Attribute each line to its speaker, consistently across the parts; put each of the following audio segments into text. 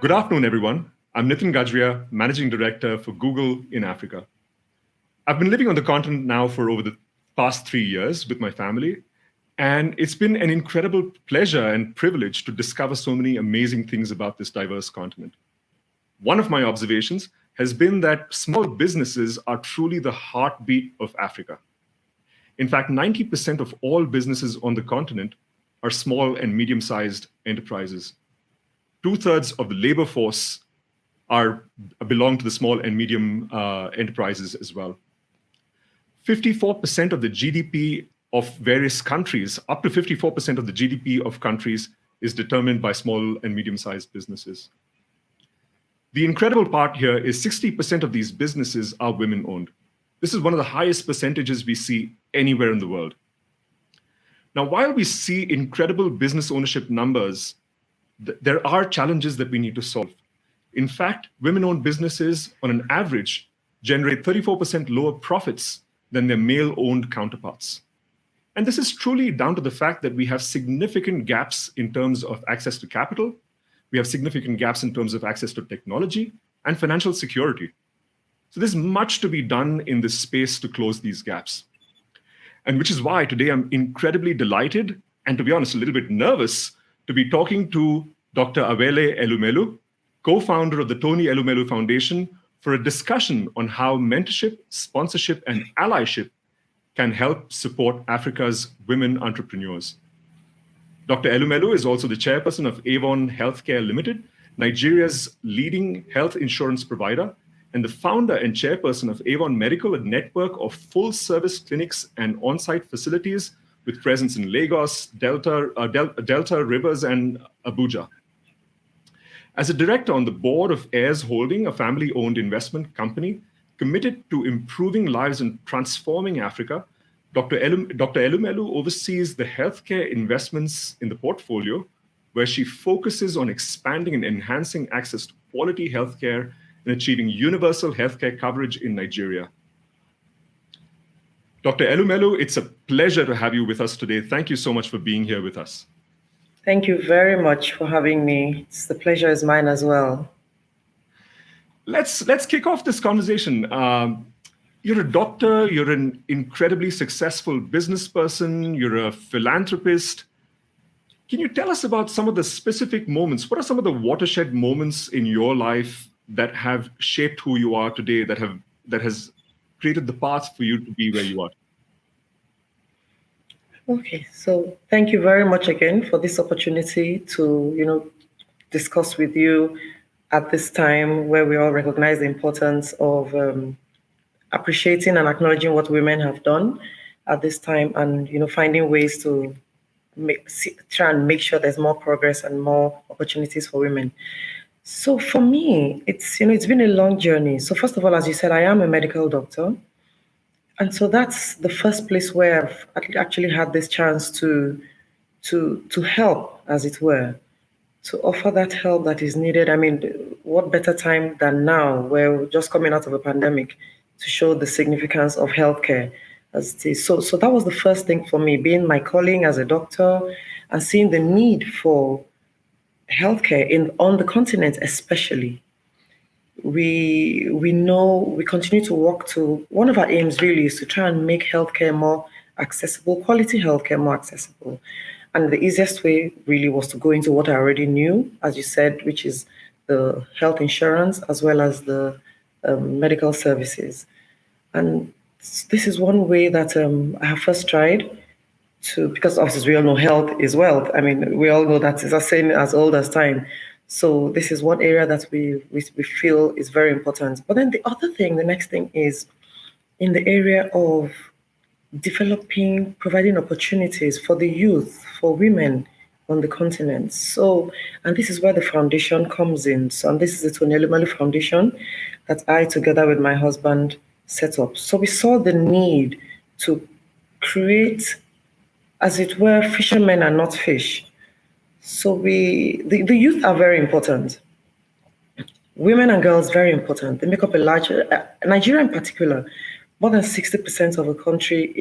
Speaker 1: Good afternoon, everyone. I'm Nitin Gajria, Managing Director for Google in Africa. I've been living on the continent now for over the past 3 years with my family, and it's been an incredible pleasure and privilege to discover so many amazing things about this diverse continent. One of my observations has been that small businesses are truly the heartbeat of Africa. In fact, 90% of all businesses on the continent are small and medium-sized enterprises. 2/3 of the labor force belong to the small and medium enterprises as well. 54% of the GDP of various countries, up to 54% of the GDP of countries, is determined by small and medium-sized businesses. The incredible part here is 60% of these businesses are women-owned. This is one of the highest percentages we see anywhere in the world. Now, while we see incredible business ownership numbers, there are challenges that we need to solve. In fact, women-owned businesses, on an average, generate 34% lower profits than their male-owned counterparts. And this is truly down to the fact that we have significant gaps in terms of access to capital. We have significant gaps in terms of access to technology and financial security. So there's much to be done in this space to close these gaps. And which is why today I'm incredibly delighted, and to be honest, a little bit nervous, to be talking to Dr. Awele Elumelu, co-founder of the Tony Elumelu Foundation, for a discussion on how mentorship, sponsorship, and allyship can help support Africa's women entrepreneurs. Dr. Elumelu is also the chairperson of Avon Healthcare Limited, Nigeria's leading health insurance provider, and the founder and chairperson of Avon Medical, a network of full-service clinics and on-site facilities with presence in Lagos, Delta Rivers, and Abuja. As a director on the board of Heirs Holding, a family-owned investment company committed to improving lives and transforming Africa, Dr. Elumelu oversees the healthcare investments in the portfolio, where she focuses on expanding and enhancing access to quality healthcare and achieving universal healthcare coverage in Nigeria. Dr. Elumelu, it's a pleasure to have you with us today. Thank you so much for being here with us.
Speaker 2: Thank you very much for having me. The pleasure is mine as well.
Speaker 1: Let's kick off this conversation. You're a doctor, you're an incredibly successful business person, you're a philanthropist. Can you tell us about some of the specific moments? What are some of the watershed moments in your life that have shaped who you are today, that has created the path for you to be where you are?
Speaker 2: Okay, so thank you very much again for this opportunity to, discuss with you at this time where we all recognize the importance of appreciating and acknowledging what women have done at this time, and finding ways to try and make sure there's more progress and more opportunities for women. So for me, it's been a long journey. So first of all, as you said, I am a medical doctor. And so that's the first place where I've actually had this chance to help, as it were, to offer that help that is needed. I mean, what better time than now, where we're just coming out of a pandemic, to show the significance of healthcare as it is. So that was the first thing for me, being my calling as a doctor and seeing the need for healthcare on the continent, especially. We know we continue to work to, one of our aims really is to try and make healthcare more accessible, quality healthcare more accessible. And the easiest way really was to go into what I already knew, as you said, which is the health insurance as well as the medical services. And this is one way that I have first tried to, because obviously we all know health is wealth. I mean, we all know that is a saying as old as time. So this is one area that we feel is very important. But then the next thing is in the area of providing opportunities for the youth, for women on the continent. So, and this is where the foundation comes in. So, and this is the Tony Elumelu Foundation that I, together with my husband, set up. So we saw the need to create, as it were, fishermen and not fish. So the youth are very important. Women and girls, very important. They make up a large, Nigeria in particular, more than 60% of the country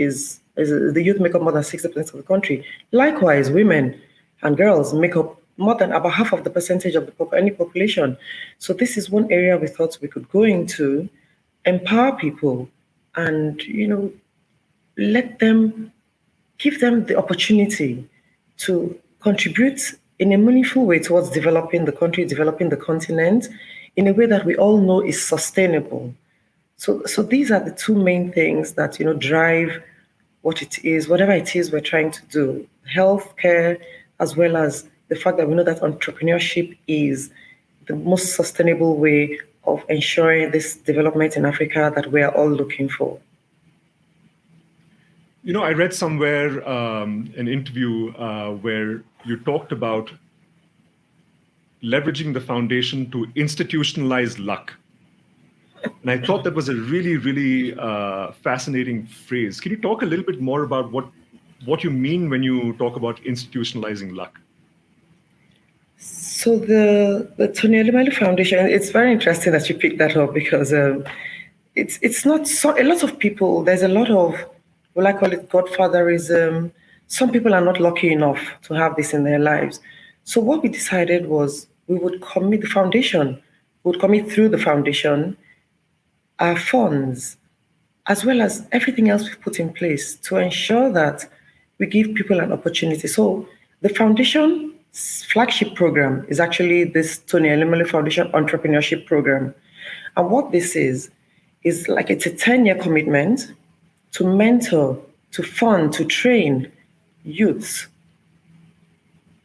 Speaker 2: the youth make up more than 60% of the country. Likewise, women and girls make up more than about half of the percentage of any population. So this is one area we thought we could go into, empower people, and let them, give them the opportunity to contribute in a meaningful way towards developing the country, developing the continent, in a way that we all know is sustainable. So these are the two main things that drive what it is, whatever it is we're trying to do, healthcare, as well as the fact that we know that entrepreneurship is the most sustainable way of ensuring this development in Africa that we are all looking for.
Speaker 1: I read somewhere an interview where you talked about leveraging the foundation to institutionalize luck. And I thought that was a really, really fascinating phrase. Can you talk a little bit more about what you mean when you talk about institutionalizing luck?
Speaker 2: So the Tony Elumelu Foundation, it's very interesting that you picked that up, because it's not so, a lot of people, there's a lot of, well, I call it godfatherism. Some people are not lucky enough to have this in their lives. So what we decided was we would commit through the foundation our funds, as well as everything else we've put in place to ensure that we give people an opportunity. So the foundation's flagship program is actually this Tony Elumelu Foundation Entrepreneurship Program. And what this is like, it's a 10-year commitment to mentor, to fund, to train youths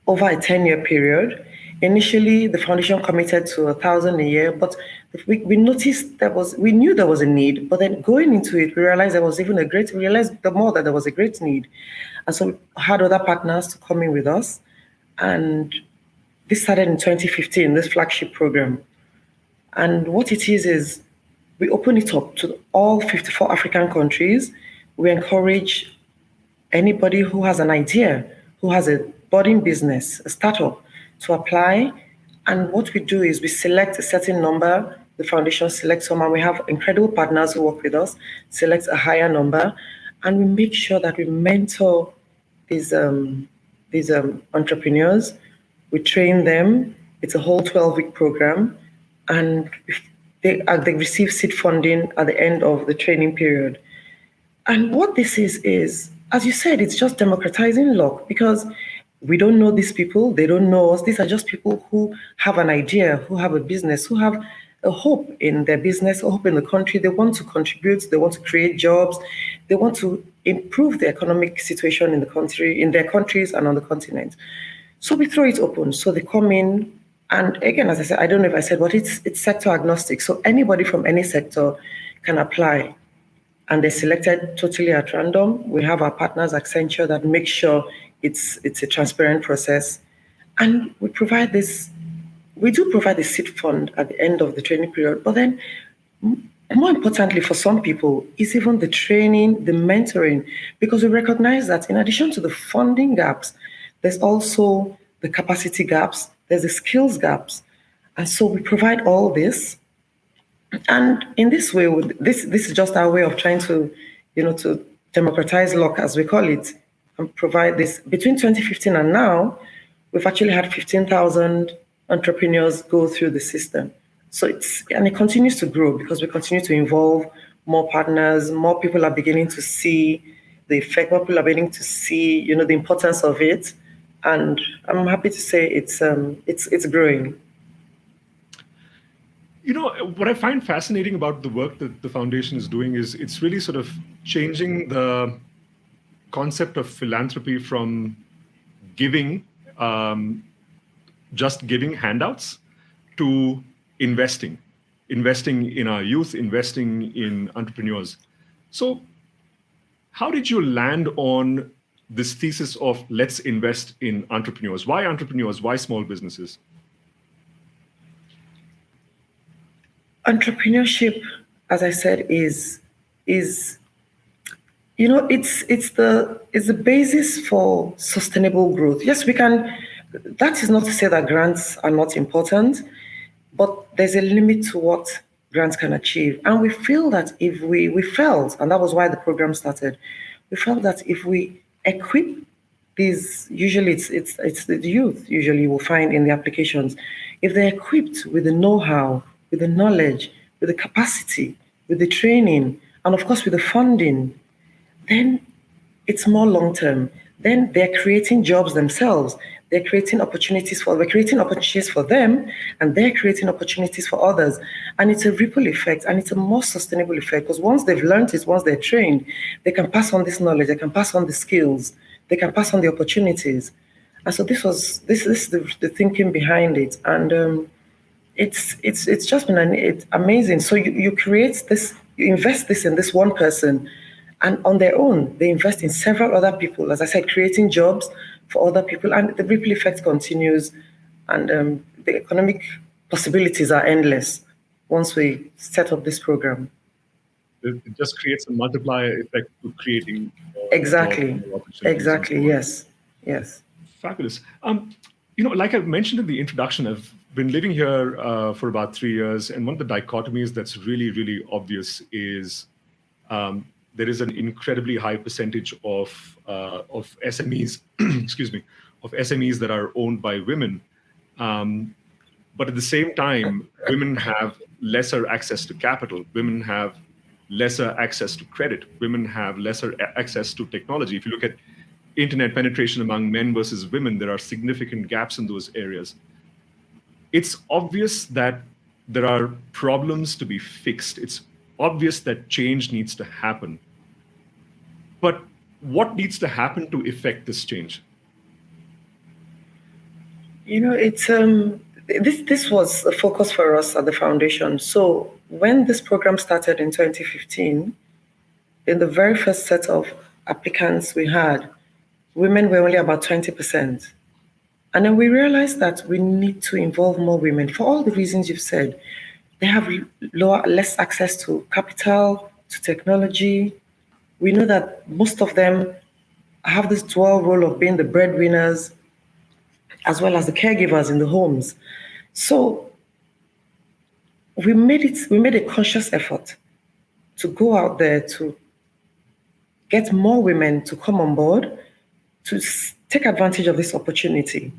Speaker 2: over a 10-year period. Initially, the foundation committed to 1,000 a year, but we noticed we knew there was a need, but then going into it, we realized we realized the more that there was a great need. And so we had other partners to come in with us. And this started in 2015, this flagship program. And what it is we open it up to all 54 African countries. We encourage anybody who has an idea, who has a budding business, a startup, to apply. And what we do is we select a certain number, the foundation selects some, and we have incredible partners who work with us, select a higher number, and we make sure that we mentor these entrepreneurs. We train them. It's a whole 12-week program, and they receive seed funding at the end of the training period. And what this is, as you said, it's just democratizing luck, because we don't know these people, they don't know us. These are just people who have an idea, who have a business, who have a hope in their business, a hope in the country. They want to contribute, they want to create jobs, they want to improve the economic situation in the country, in their countries and on the continent. So we throw it open. So they come in, and again, as I said, I don't know if I said, but it's sector agnostic. So anybody from any sector can apply, and they're selected totally at random. We have our partners, Accenture, that make sure it's a transparent process. And we do provide the seed fund at the end of the training period. But then, more importantly for some people, is even the training, the mentoring, because we recognize that in addition to the funding gaps, there's also the capacity gaps, there's the skills gaps. And so we provide all this. And in this way, this is just our way of trying to, to democratize luck, as we call it, and provide this. Between 2015 and now, we've actually had 15,000 entrepreneurs go through the system. So it continues to grow, because we continue to involve more partners, more people are beginning to see the effect, more people are beginning to see, the importance of it. And I'm happy to say it's growing.
Speaker 1: What I find fascinating about the work that the foundation is doing is it's really sort of changing the concept of philanthropy from giving, just giving handouts, to investing in our youth, investing in entrepreneurs. So how did you land on this thesis of let's invest in entrepreneurs? Why entrepreneurs? Why small businesses?
Speaker 2: Entrepreneurship, as I said, is it's the basis for sustainable growth. Yes, we can. That is not to say that grants are not important, but there's a limit to what grants can achieve. And we feel that if we felt, and that was why the program started, we felt that if we equip these usually it's the youth usually you will find in the applications. If they're equipped with the know-how, with the knowledge, with the capacity, with the training, and of course with the funding, then it's more long term. Then they're creating jobs themselves. We're creating opportunities for them, and they're creating opportunities for others. And it's a ripple effect, and it's a more sustainable effect because once they've learned it, once they're trained, they can pass on this knowledge, they can pass on the skills, they can pass on the opportunities. And so this is the thinking behind it. And it's just been it's amazing. So you create this, you invest this in this one person, and on their own, they invest in several other people. As I said, creating jobs for other people, and the ripple effect continues, and the economic possibilities are endless once we set up this program.
Speaker 1: It just creates a multiplier effect to creating
Speaker 2: Exactly. Exactly. Yes. Yes.
Speaker 1: Fabulous. Like I mentioned in the introduction, I've been living here for about 3 years, and one of the dichotomies that's really, really obvious is there is an incredibly high percentage of SMEs, excuse me, of SMEs that are owned by women. But at the same time, women have lesser access to capital. Women have lesser access to credit. Women have lesser access to technology. If you look at internet penetration among men versus women, there are significant gaps in those areas. It's obvious that there are problems to be fixed. It's obvious that change needs to happen. But what needs to happen to effect this change?
Speaker 2: It's this was a focus for us at the foundation. So when this program started in 2015, in the very first set of applicants we had, women were only about 20%. And then we realized that we need to involve more women for all the reasons you've said. They have less access to capital, to technology. We know that most of them have this dual role of being the breadwinners as well as the caregivers in the homes. So we made a conscious effort to go out there to get more women to come on board, to take advantage of this opportunity.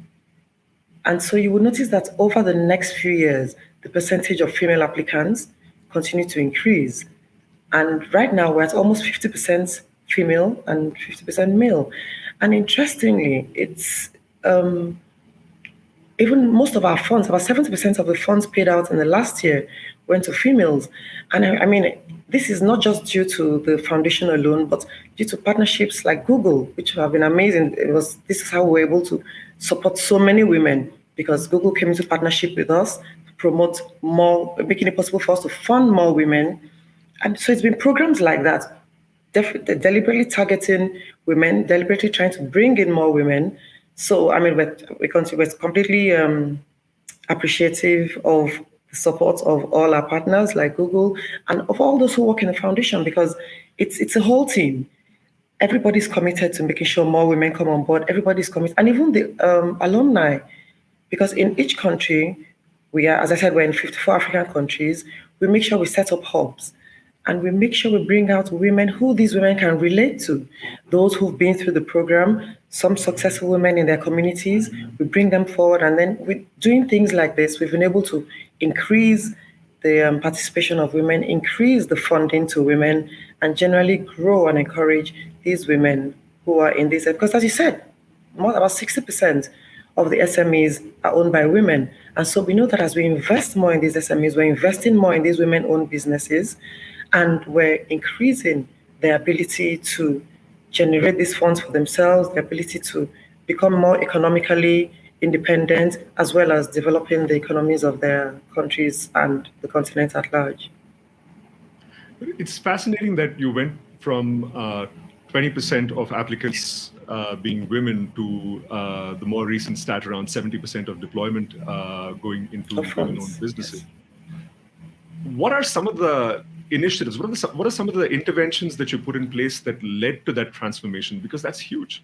Speaker 2: And so you will notice that over the next few years, the percentage of female applicants continue to increase. And right now we're at almost 50% female and 50% male. And interestingly, it's even most of our funds, about 70% of the funds paid out in the last year went to females. And I mean, this is not just due to the foundation alone, but due to partnerships like Google, which have been amazing. This is how we're able to support so many women, because Google came into partnership with us to promote more, making it possible for us to fund more women. And so it's been programs like that, deliberately targeting women, deliberately trying to bring in more women. So, I mean, we're completely appreciative of the support of all our partners like Google and of all those who work in the foundation, because it's a whole team. Everybody's committed to making sure more women come on board. Everybody's committed, and even the alumni, because in each country, as I said, we're in 54 African countries. We make sure we set up hubs. And we make sure we bring out women who these women can relate to, those who've been through the program, some successful women in their communities. We bring them forward. And then with doing things like this, we've been able to increase the participation of women, increase the funding to women, and generally grow and encourage these women who are in this. Because as you said, about 60% of the SMEs are owned by women. And so we know that as we invest more in these SMEs, we're investing more in these women-owned businesses, and we're increasing their ability to generate these funds for themselves, their ability to become more economically independent, as well as developing the economies of their countries and the continent at large.
Speaker 1: It's fascinating that you went from 20% of applicants being women to the more recent stat around 70% of deployment going into women-owned businesses. Yes. What are some of the initiatives? What are some of the interventions that you put in place that led to that transformation? Because that's huge.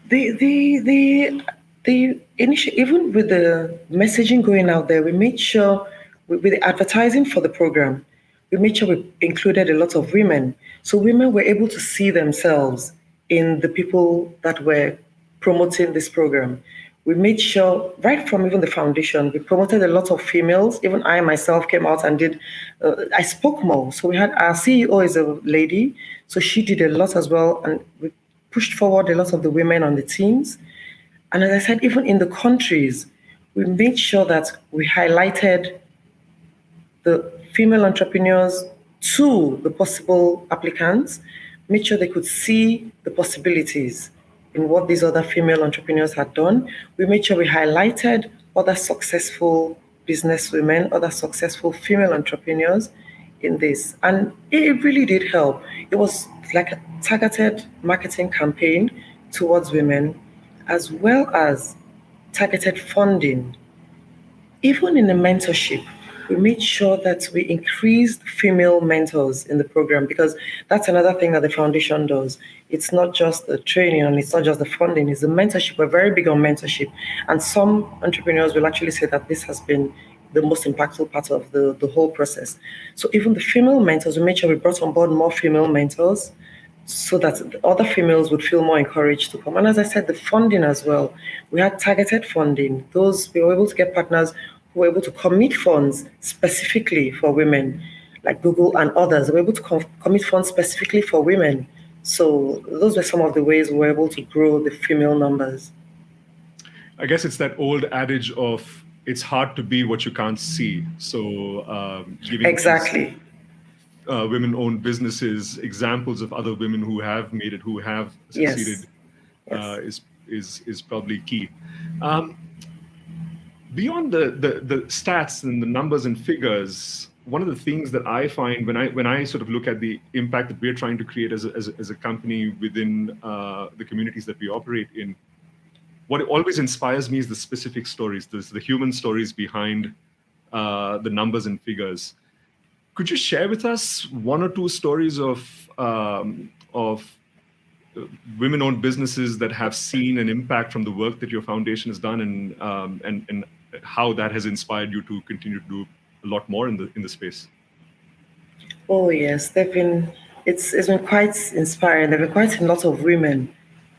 Speaker 2: The even with the messaging going out there, we made sure with the advertising for the program, we made sure we included a lot of women. So women were able to see themselves in the people that were promoting this program. We made sure, right from even the foundation, we promoted a lot of females. Even I myself came out and did, I spoke more. So we had our CEO is a lady, so she did a lot as well. And we pushed forward a lot of the women on the teams. And as I said, even in the countries, we made sure that we highlighted the female entrepreneurs to the possible applicants, made sure they could see the possibilities in what these other female entrepreneurs had done. We made sure we highlighted other successful businesswomen, other successful female entrepreneurs in this. And it really did help. It was like a targeted marketing campaign towards women, as well as targeted funding. Even in the mentorship, we made sure that we increased female mentors in the program, because that's another thing that the foundation does. It's not just the training and it's not just the funding, it's the mentorship. We're very big on mentorship. And some entrepreneurs will actually say that this has been the most impactful part of the whole process. So even the female mentors, we made sure we brought on board more female mentors so that the other females would feel more encouraged to come. And as I said, the funding as well. We had targeted funding. We were able to get partners who were able to commit funds specifically for women, like Google and others. They were able to commit funds specifically for women. So those were some of the ways we were able to grow the female numbers.
Speaker 1: I guess it's that old adage of it's hard to be what you can't see. So giving
Speaker 2: exactly.
Speaker 1: Women-owned businesses examples of other women who have made it, who have succeeded,
Speaker 2: yes.
Speaker 1: Is probably key. Beyond the stats and the numbers and figures, one of the things that I find when I sort of look at the impact that we're trying to create as a company within the communities that we operate in, what always inspires me is the specific stories, the human stories behind the numbers and figures. Could you share with us one or two stories of women-owned businesses that have seen an impact from the work that your foundation has done, and how that has inspired you to continue to do a lot more in the space?
Speaker 2: Oh yes, it's been quite inspiring. There've been quite a lot of women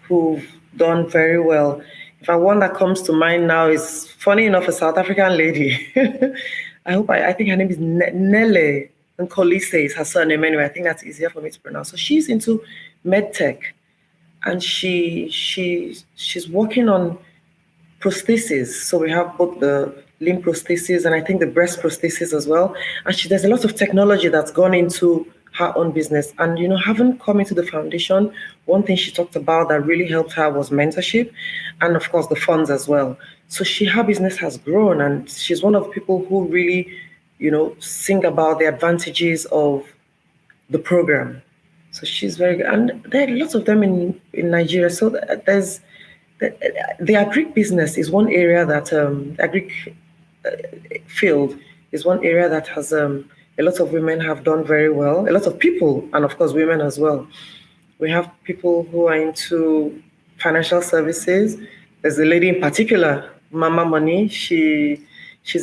Speaker 2: who've done very well. In fact, one that comes to mind now is, funny enough, a South African lady. I think her name is Nele Nkolise is her surname anyway. I think that's easier for me to pronounce. So she's into medtech, and she's working on prosthesis. So we have both the limb prosthesis and I think the breast prosthesis as well. And there's a lot of technology that's gone into her own business. And having come into the foundation, one thing she talked about that really helped her was mentorship, and of course the funds as well. So her business has grown, and she's one of the people who really, sing about the advantages of the program. So she's very good. And there are lots of them in Nigeria. So there's the agric business is one area that agric field is one area that has a lot of women have done very well. A lot of people, and of course women as well. We have people who are into financial services. There's a lady in particular, Mama Money. She's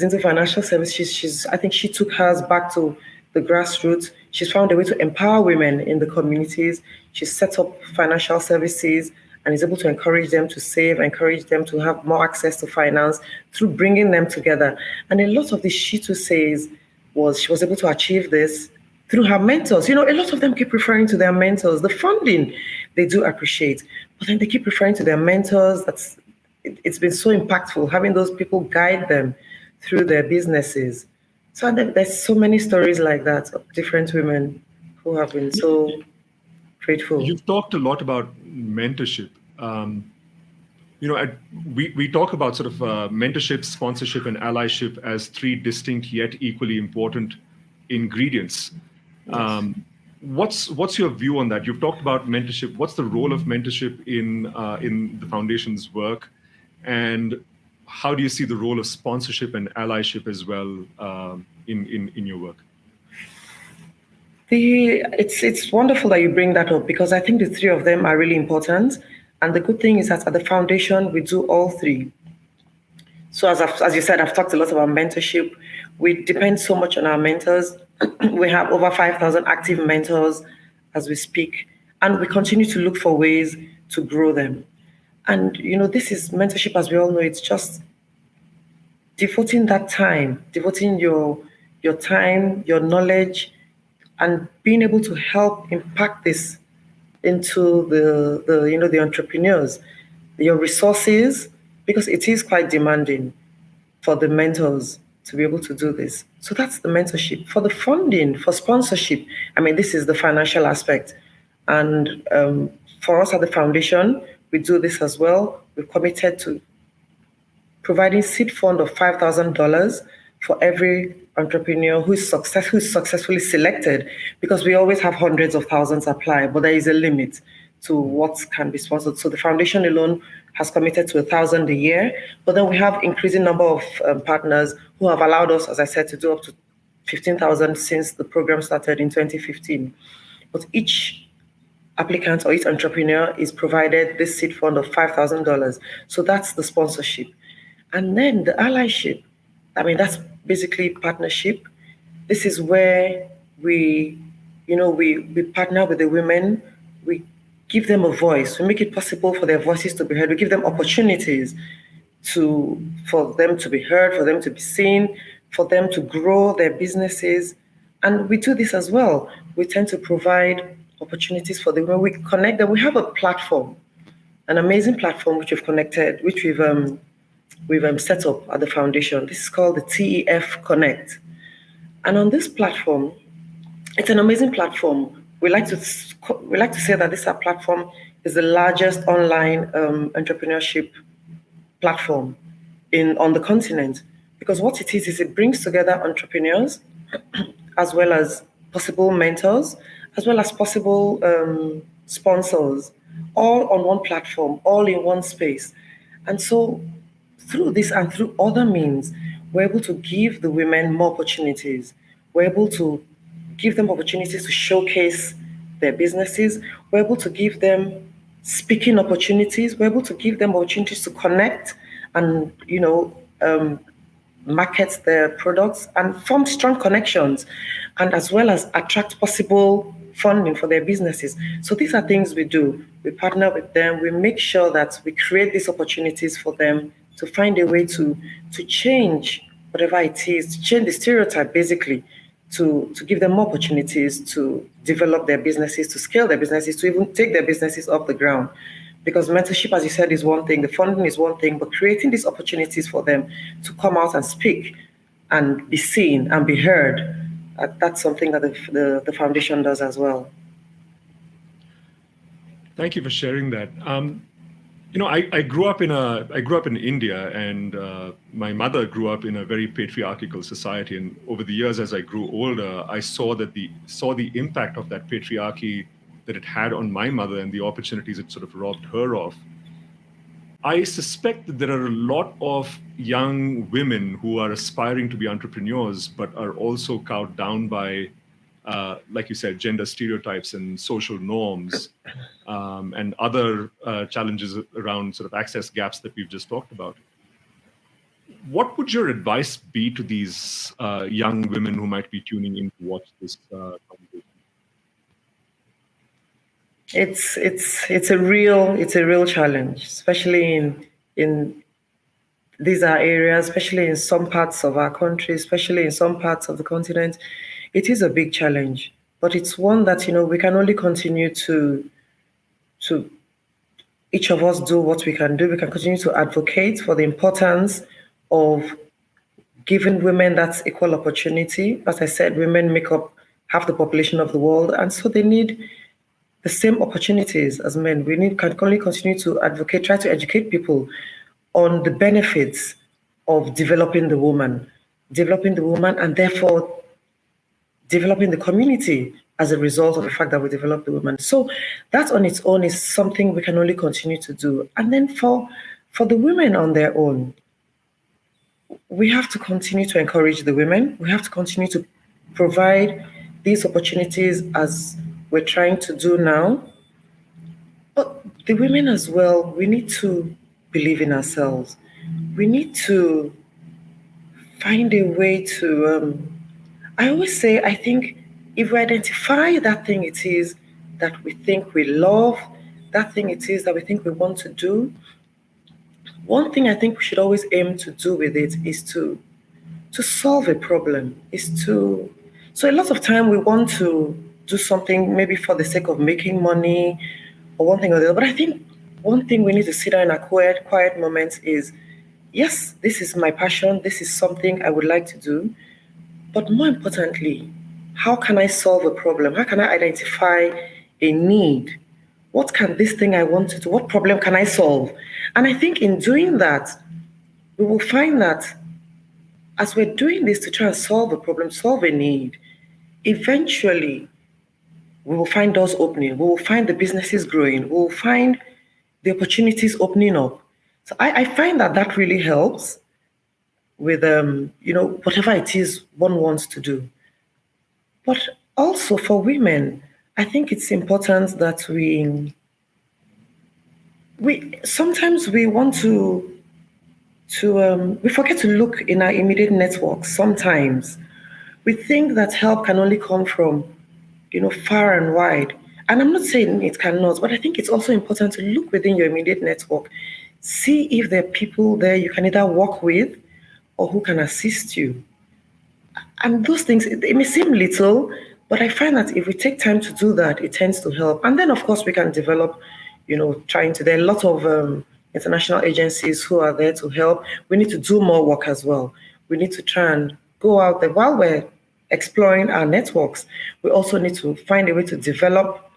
Speaker 2: into financial services. I think she took hers back to the grassroots. She's found a way to empower women in the communities. She's set up financial services and is able to encourage them to save, encourage them to have more access to finance through bringing them together. And a lot of this she too says she was able to achieve this through her mentors. A lot of them keep referring to their mentors. The funding they do appreciate, but then they keep referring to their mentors. It's been so impactful having those people guide them through their businesses. So there's so many stories like that of different women who have been so grateful.
Speaker 1: You've talked a lot about mentorship. We talk about sort of mentorship, sponsorship, and allyship as three distinct yet equally important ingredients. Yes. What's your view on that? You've talked about mentorship. What's the role of mentorship in the foundation's work, and how do you see the role of sponsorship and allyship as well in your work?
Speaker 2: It's wonderful that you bring that up, because I think the three of them are really important. And the good thing is that at the foundation, we do all three. So as you said, I've talked a lot about mentorship. We depend so much on our mentors. We have over 5,000 active mentors as we speak. And we continue to look for ways to grow them. And this is mentorship, as we all know. It's just devoting that time, devoting your time, your knowledge, and being able to help impact this into the entrepreneurs, your resources, because it is quite demanding for the mentors to be able to do this. So that's the mentorship. For the funding, for sponsorship, I mean, this is the financial aspect. And for us at the foundation, we do this as well. We're committed to providing seed fund of $5,000 for every entrepreneur who's successfully selected, because we always have hundreds of thousands apply, but there is a limit to what can be sponsored. So the foundation alone has committed to 1,000 a year, but then we have increasing number of partners who have allowed us, as I said, to do up to 15,000 since the program started in 2015. But each applicant or each entrepreneur is provided this seed fund of $5,000. So that's the sponsorship. And then the allyship, I mean, that's basically partnership. This is where we partner with the women. We give them a voice. We make it possible for their voices to be heard. We give them opportunities for them to be heard, for them to be seen, for them to grow their businesses. And we do this as well. We tend to provide opportunities for the women. We connect them. We have a platform, an amazing platform which we've set up at the foundation. This is called the TEF Connect. And on this platform, it's an amazing platform. We like to say that this platform is the largest online entrepreneurship platform on the continent, because what it is it brings together entrepreneurs as well as possible mentors, as well as possible sponsors, all on one platform, all in one space. And so through this and through other means, we're able to give the women more opportunities. We're able to give them opportunities to showcase their businesses. We're able to give them speaking opportunities. We're able to give them opportunities to connect and, market their products and form strong connections, and as well as attract possible funding for their businesses. So these are things we do. We partner with them. We make sure that we create these opportunities for them to find a way to change whatever it is, to change the stereotype, basically, to give them more opportunities to develop their businesses, to scale their businesses, to even take their businesses off the ground. Because mentorship, as you said, is one thing, the funding is one thing, but creating these opportunities for them to come out and speak and be seen and be heard, that's something that the foundation does as well.
Speaker 1: Thank you for sharing that. I grew up in India, and my mother grew up in a very patriarchal society. And over the years, as I grew older, I saw the impact of that patriarchy that it had on my mother and the opportunities it sort of robbed her of. I suspect that there are a lot of young women who are aspiring to be entrepreneurs, but are also cowed down by, like you said, gender stereotypes and social norms, and other challenges around sort of access gaps that we've just talked about. What would your advice be to these young women who might be tuning in to watch this conversation?
Speaker 2: It's a real challenge, especially in these are areas, especially in some parts of our country, especially in some parts of the continent. It is a big challenge, but it's one that we can only continue to each of us do what we can do. We can continue to advocate for the importance of giving women that equal opportunity. As I said, women make up half the population of the world, and so they need the same opportunities as men. We can only continue to advocate, try to educate people on the benefits of developing the woman, and therefore developing the community as a result of the fact that we develop the woman. So that on its own is something we can only continue to do. And then for the women on their own, we have to continue to encourage the women. We have to continue to provide these opportunities as we're trying to do now. But the women as well, we need to believe in ourselves. We need to find a way to, I always say, I think if we identify that thing it is that we think we love, that thing it is that we think we want to do. One thing I think we should always aim to do with it is to solve a problem, is to so a lot of time we want to do something maybe for the sake of making money or one thing or the other. But I think one thing we need to sit down in a quiet moment is, yes, this is my passion, this is something I would like to do, but more importantly, how can I solve a problem? How can I identify a need? What can this thing I want to do, what problem can I solve? And I think in doing that, we will find that as we're doing this to try and solve a problem, solve a need, eventually we will find doors opening, we will find the businesses growing, we will find the opportunities opening up. So I find that that really helps with whatever it is one wants to do. But also for women, I think it's important that we sometimes we want to we forget to look in our immediate networks. Sometimes we think that help can only come from far and wide. And I'm not saying it cannot, but I think it's also important to look within your immediate network, see if there are people there you can either work with or who can assist you. And those things, it may seem little, but I find that if we take time to do that, it tends to help. And then, of course, we can develop, there are a lot of international agencies who are there to help. We need to do more work as well. We need to try and go out there while we're exploring our networks. We also need to find a way to develop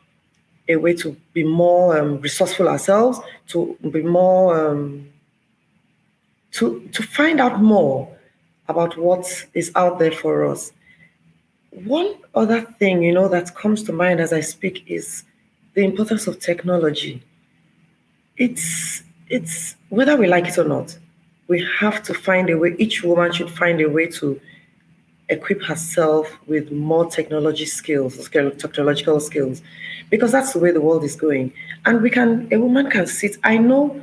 Speaker 2: a way to be more resourceful ourselves, to be more, to find out more about what is out there for us. One other thing, that comes to mind as I speak is the importance of technology. It's whether we like it or not, we have to find a way, each woman should find a way to equip herself with more technological skills, because that's the way the world is going. And a woman can sit, I know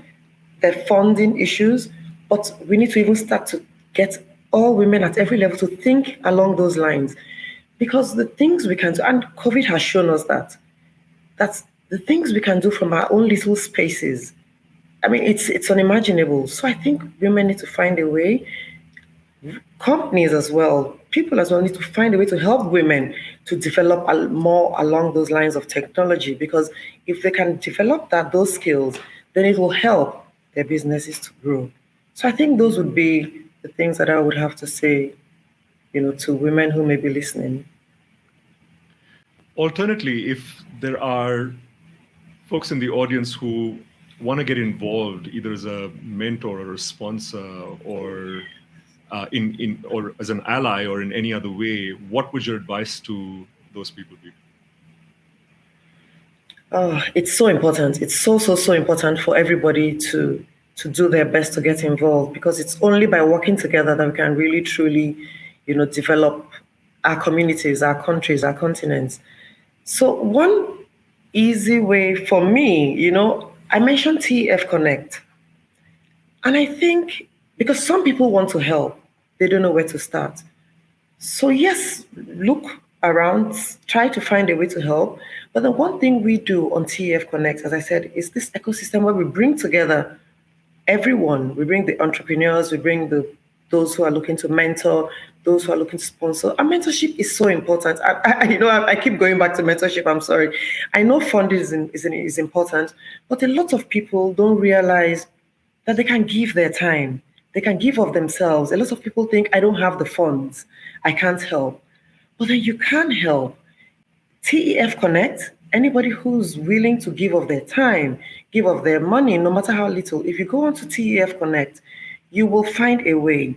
Speaker 2: there are funding issues, but we need to even start to get all women at every level to think along those lines. Because the things we can do, and COVID has shown us that's the things we can do from our own little spaces. I mean, it's unimaginable. So I think women need to find a way, companies as well, people as well need to find a way to help women to develop more along those lines of technology, because if they can develop those skills, then it will help their businesses to grow. So I think those would be the things that I would have to say, to women who may be listening.
Speaker 1: Alternately, if there are folks in the audience who want to get involved, either as a mentor or a sponsor, or or as an ally, or in any other way, what would your advice to those people be?
Speaker 2: Oh, it's so important. It's so important for everybody to do their best to get involved, because it's only by working together that we can really truly, develop our communities, our countries, our continents. So one easy way for me, I mentioned TEF Connect. And I think because some people want to help, they don't know where to start. So yes, look around, try to find a way to help. But the one thing we do on TEF Connect, as I said, is this ecosystem where we bring together everyone. We bring the entrepreneurs, we bring those who are looking to mentor, those who are looking to sponsor. And mentorship is so important. I keep going back to mentorship. I'm sorry. I know funding is important, but a lot of people don't realize that they can give their time. They can give of themselves. A lot of people think, I don't have the funds, I can't help. But then you can help. TEF Connect, anybody who's willing to give of their time, give of their money, no matter how little, if you go onto TEF Connect, you will find a way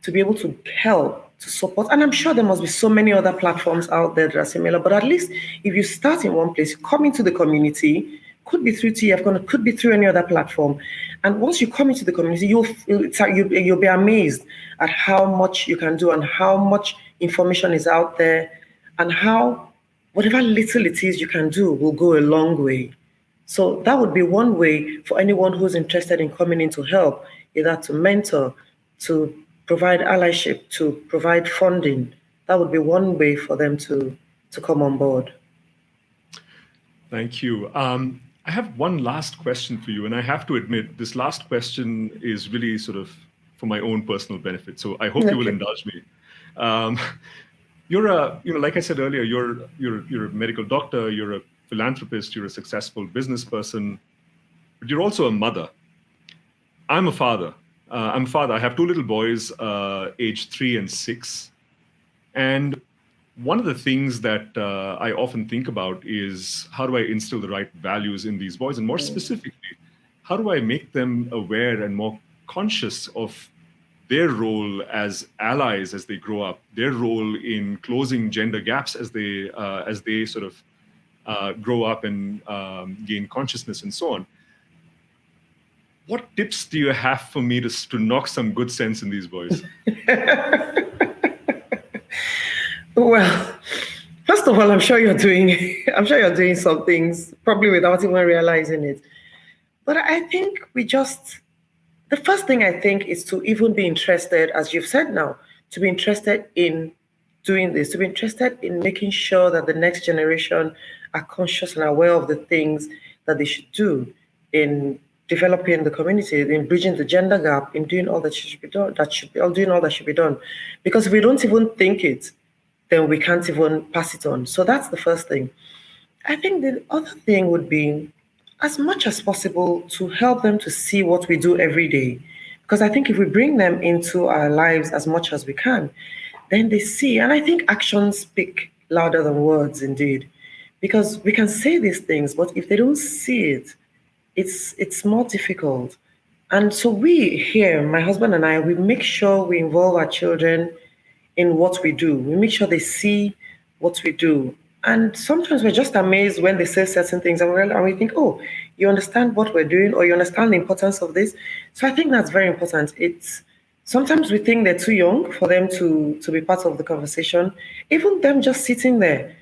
Speaker 2: to be able to help, to support. And I'm sure there must be so many other platforms out there that are similar, but at least if you start in one place, you come into the community, could be through TEF Connect, could be through any other platform. And once you come into the community, you'll be amazed at how much you can do and how much information is out there, and how whatever little it is you can do will go a long way. So that would be one way for anyone who's interested in coming in to help, either to mentor, to provide allyship, to provide funding. That would be one way for them to come on board.
Speaker 1: Thank you. I have one last question for you, and I have to admit, this last question is really sort of for my own personal benefit. So I hope you will
Speaker 2: Okay.
Speaker 1: indulge me. Um, you're a, like I said earlier, you're a medical doctor, you're a philanthropist, you're a successful business person, but you're also a mother. I'm a father. I'm a father. I have two little boys, aged 3 and 6. And one of the things that I often think about is how do I instill the right values in these boys? And more specifically, how do I make them aware and more conscious of their role as allies as they grow up, their role in closing gender gaps as they sort of grow up and gain consciousness and so on. What tips do you have for me to knock some good sense in these boys?
Speaker 2: Well, first of all, I'm sure you're doing some things probably without even realizing it. But I think the first thing I think is to even be interested, as you've said now, to be interested in doing this, to be interested in making sure that the next generation are conscious and aware of the things that they should do in developing the community, in bridging the gender gap, in doing all that should be done, doing all that should be done. Because if we don't even think it, then we can't even pass it on. So that's the first thing. I think the other thing would be, as much as possible, to help them to see what we do every day. Because I think if we bring them into our lives as much as we can, then they see. And I think actions speak louder than words, indeed. Because we can say these things, but if they don't see it, it's more difficult. And so we here, my husband and I, we make sure we involve our children in what we do. We make sure they see what we do. And sometimes we're just amazed when they say certain things and we think, oh, you understand what we're doing or you understand the importance of this. So I think that's very important. It's sometimes we think they're too young for them to be part of the conversation. Even them just sitting there,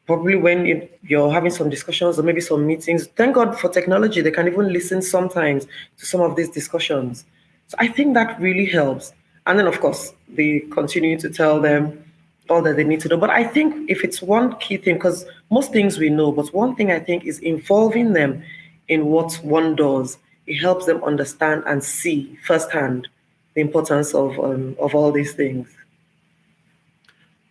Speaker 2: probably when you're having some discussions or maybe some meetings. Thank God for technology. They can even listen sometimes to some of these discussions. So I think that really helps. And then, of course, they continue to tell them all that they need to know. But I think if it's one key thing, because most things we know, but one thing I think is involving them in what one does. It helps them understand and see firsthand the importance of all these things.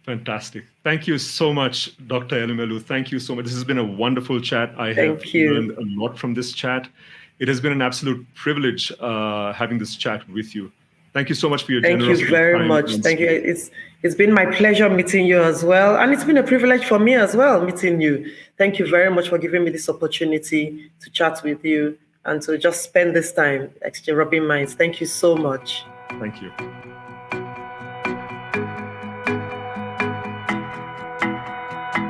Speaker 1: Fantastic. Thank you so much, Dr. Elumelu. Thank you so much. This has been a wonderful chat. I have
Speaker 2: Thank you.
Speaker 1: learned a lot from this chat. It has been an absolute privilege having this chat with you. Thank you so much for your
Speaker 2: Thank
Speaker 1: generosity.
Speaker 2: you very much. Thank you. It's been my pleasure meeting you as well. And it's been a privilege for me as well meeting you. Thank you very much for giving me this opportunity to chat with you and to just spend this time rubbing minds. Thank you so much.
Speaker 1: Thank you.